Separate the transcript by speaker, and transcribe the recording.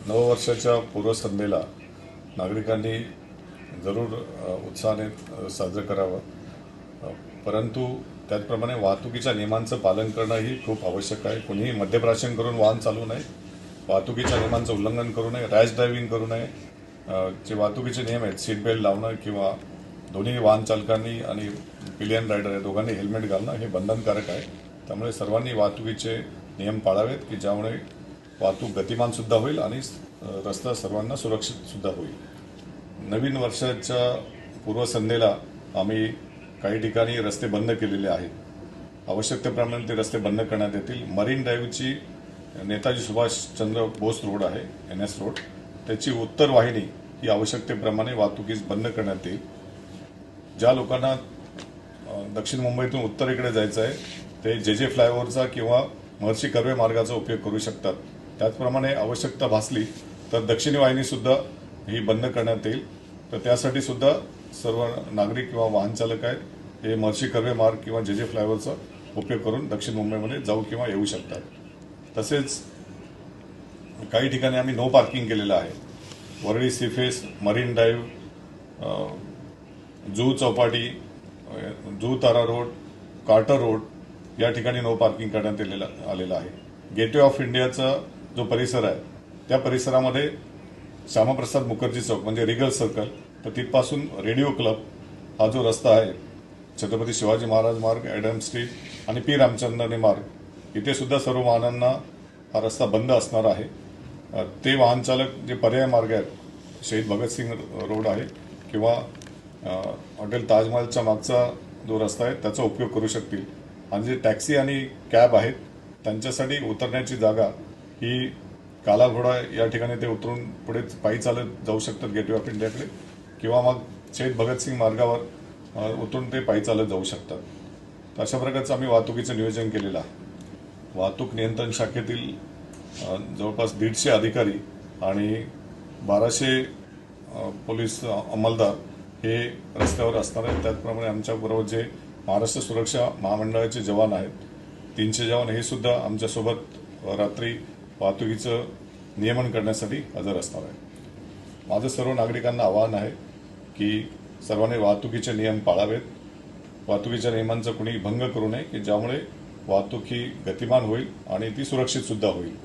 Speaker 1: नववर्षाच्या पूर्वसंध्येला नागरिकांनी जरूर उत्साहाने साजरं करावं, परंतु त्याचप्रमाणे वाहतुकीच्या नियमांचं पालन करणं ही खूप आवश्यक आहे. कोणीही मद्यप्राशन करून वाहन चालवू नये, वाहतुकीच्या नियमांचं उल्लंघन करू नये, रॅश ड्रायव्हिंग करू नये. जे वाहतुकीचे नियम आहेत, सीट बेल्ट लावणं किंवा दोन्ही वाहन चालकांनी आणि पिलियन रायडर या दोघांनी हेल्मेट घालणं हे बंधनकारक आहे. त्यामुळे सर्वांनी वाहतुकीचे नियम पाळावेत की ज्यामुळे वाहतूक गतिमान सुद्धा होईल आणि रस्ता सर्वांना सुरक्षित सुद्धा होईल. नवीन वर्षाच्या पूर्वसंध्येला आम्ही काही ठिकाणी रस्ते बंद केलेले आहेत. आवश्यकतेप्रमाणे ते रस्ते बंद करण्यात येतील. मरीन ड्राईव्हची नेताजी सुभाषचंद्र बोस रोड आहे, NS रोड, त्याची उत्तर वाहिनी ही आवश्यकतेप्रमाणे वाहतुकीस बंद करण्यात येईल. ज्या लोकांना दक्षिण मुंबईतून उत्तरेकडे जायचं आहे ते JJ फ्लायओव्हरचा किंवा महर्षी कर्वे मार्गाचा उपयोग करू शकतात. त्याचप्रमाणे आवश्यकता भासली तर दक्षिणी वाहिनी सुद्धा ही बंद करण्यात येईल. तर त्यासाठी सुद्धा सर्व नागरिक किंवा वाहन चालक आहेत हे महर्षी कर्वे मार्ग किंवा JJ फ्लायओव्हरचा उपयोग करून दक्षिण मुंबईमध्ये जाऊ किंवा येऊ शकतात. तसेच काही ठिकाणी आम्ही नो पार्किंग केलेलं आहे. Worli Sea Face, Marine Drive, Juhu Chowpatty, Juhu Tara Road, Carter Road या ठिकाणी नो पार्किंग करण्यात आलेलं आहे. गेटवे ऑफ इंडियाचा जो परिसर आहे त्या परिसरामध्ये श्यामाप्रसाद मुखर्जी चौक म्हणजे रिगल सर्कल तर तिथपासून रेडिओ क्लब हा जो रस्ता आहे, छत्रपती शिवाजी महाराज मार्ग, ॲडम स्ट्रीट आणि पी रामचंद्रनी मार्ग, इथे सुद्धा सर्व वाहनांना हा रस्ता बंद असणार आहे. ते वाहन चालक जे पर्याय मार्ग आहेत, शहीद भगतसिंग रोड आहे किंवा हॉटेल ताजमहलच्या मागचा जो रस्ता आहे त्याचा उपयोग करू शकतील. आणि जे टॅक्सी आणि कॅब आहेत त्यांच्यासाठी उतरण्याची जागा ही कालाघोडा या ठिकाणी ते उतरून पुढे पायी चालत जाऊ शकतात गेटवे ऑफ इंडियाकडे किंवा मग शहीद भगतसिंग मार्गावर उतरून ते पायी चालत जाऊ शकतात. तर अशा प्रकारचं आम्ही वाहतुकीचं नियोजन केलेलं आहे. वाहतूक नियंत्रण शाखेतील जवळपास 150 अधिकारी आणि 1200 पोलीस अंमलदार हे रस्त्यावर असणार आहेत. त्याचप्रमाणे आमच्याबरोबर जे महाराष्ट्र सुरक्षा महामंडळाचे जवान आहेत, 300 जवान, हे सुद्धा आमच्यासोबत रात्री वाहतुकीचं नियमन करण्यासाठी हजर असणार आहे. माझं सर्व नागरिकांना आवाहन आहे की सर्वांनी वाहतुकीचे नियम पाळावेत. वाहतुकीच्या नियमांचा कुणी भंग करू नये की ज्यामुळे वाहतूक ही गतिमान होईल आणि ती सुरक्षित सुद्धा होईल.